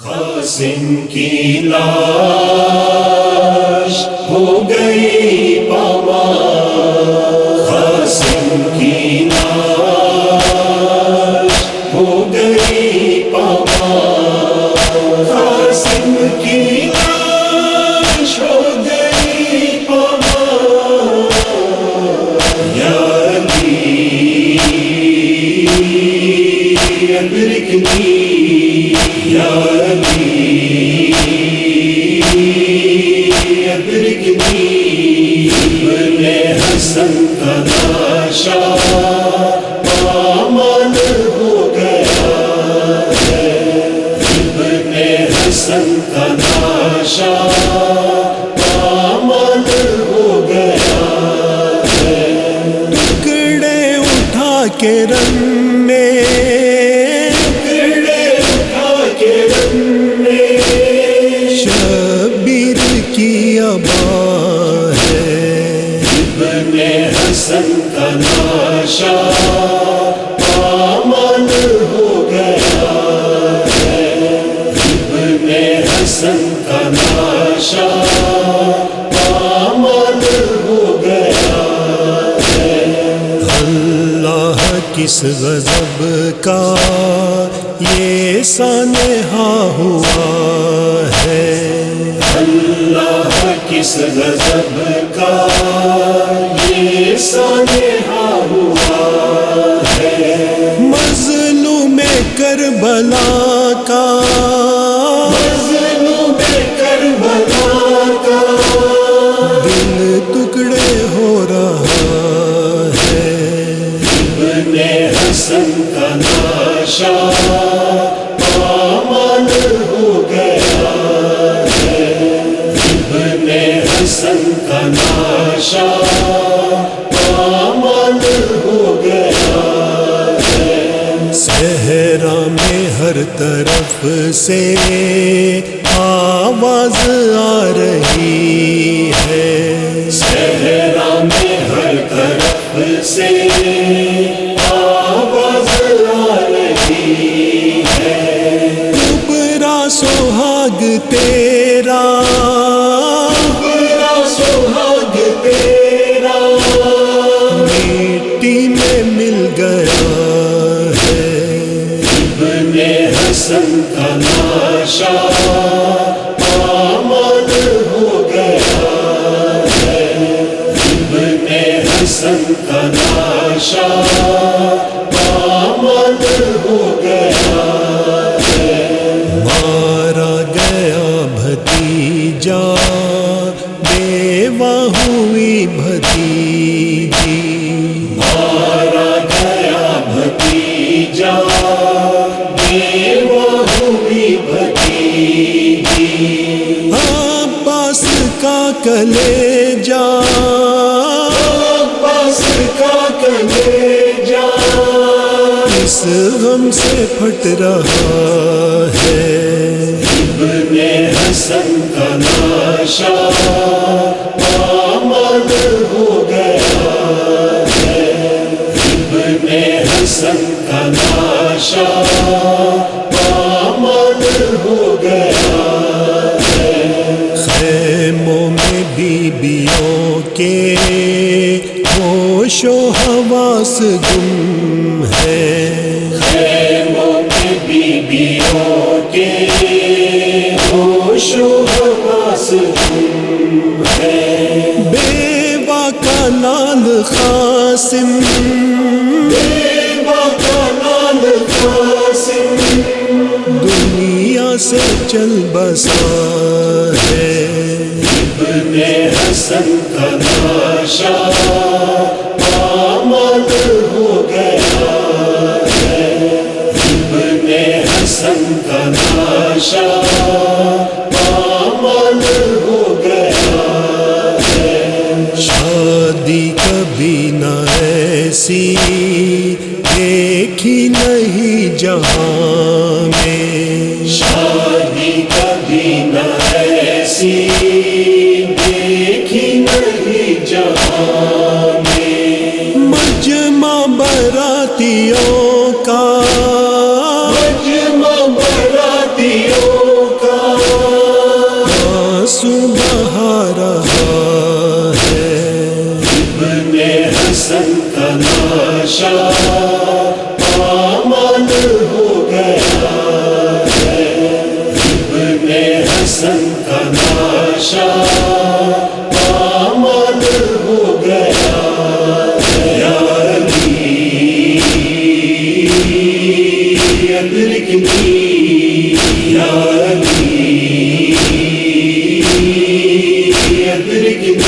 قاسم کی لاش ہو گئی پامال، قاسم کی لاش ہو گئی پامال، قاسم کی لاش ہو گئی پامال، یا علی ادرکنی یا علی ادرکنی، ابن حسن کا لاشا پامال ہو گیا ہے، ابن حسن کا لاشا پامال ہو گیا ہے، ٹکڑے اٹھا کے رن میں شبیر کی ابا ہے، ابن حسن کا لاشا پامال ہو گیا ہے، ابن حسن کا لاشا پامال ہو گیا ہے، اللہ کس غضب کا یہ سانحہ ہوا ہے، اللہ کس غضب کا یہ سانحہ ہوا ہے، مظلوم کربلا کا مظلوم کربلا کا دل ٹکڑے ہو رہا ہے، ابن حسن کا لاشا پامال ہو گیا ہے، ابن حسن کا لاشا پامال ہو گیا ہے، صحرا میں ہر طرف سے آواز آ رہی ہے، صحرا میں ہر طرف سے آواز آ رہی ہے، کبرا سہاگ تیرا برا سہاگ تیرا مٹی میں مل گیا ہے، ابن حسن کا لاشا پامال ہو گیا ہے، ابن حسن کا لاشا پامال ہو گیا ہے، مارا گیا بھتیجا بیوہ ہوئی بھتیجی، مارا گیا بھتیجا بیوہ ہوئی بھتیجی، عباس کا کلیجا عباس کا کلیجا اس غم سے پھٹ رہا ہے، ابن حسن کا لاشا پامال ہو گیا ہے، ابن حسن کا لاشا پامال ہو گیا ہے، خیموں میں بیبیوں کے ہوش و حواس گم ہے، خیموں میں بیبیوں کے ہوش و حواس گم ہے، بیوہ کا نال قاسم بیوہ کا نام قاسم دنیا سے چل بسا ہے، ابن حسن کا لاشا پامال ہو گیا ہے، ابن حسن کا لاشا پامال ہو گیا ہے، شادی کبھی نہ ایسی دیکھی نہیں جہاں میں، شادی کبھی نہ ایسی دیکھی نہیں جہاں میں، مجمع براتیوں کا مجمع براتیوں أدركني يا علي أدركني